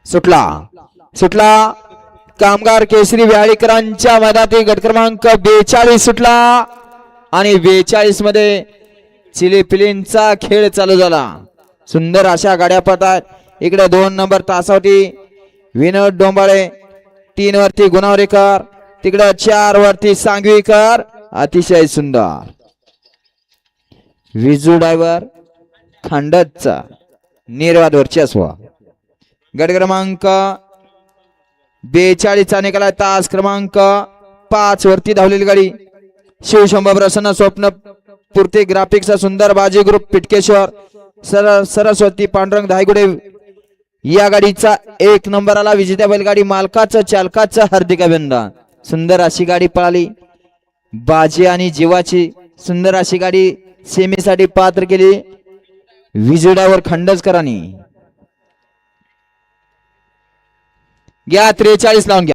सुटला सुटला कामगार केसरी व्याळीकरांच्या मैदानातील गट क्रमांक 42 सुटला आणि 42 मध्ये चिलीपिलींचा खेळ चालू झाला. सुंदर अशा गाड्या पळतात. इकडे 2 नंबर तासावरती विनोद डोंबाळे, 3 वरती गुणावरेकर, तिकडे 4 वरती सांगवीकर. अतिशय सुंदर विजू ड्रायव्हर खांडतचा निर्वाद वर्चस्व. गट क्रमांक 42 चा निकाला तास क्रमांक 5 वरती धावलेली गाडी शिवशंभर प्रसन्न स्वप्न पूर्ती ग्राफिक्सचा सुंदर बाजी ग्रुप पिटकेश्वर सरस्वती पांडुरंग धायगुडे या गाडीचा 1 नंबरला विजेत्या बैलगाडी मालकाचं चालकाचं हार्दिक अभिनंदन. सुंदर अशी गाडी पळाली. बाजी आणि जीवाची सुंदर अशी गाडी सेमीसाठी पात्र केली विजयडावर खंडजकरांनी. घ्या 43 लावून घ्या.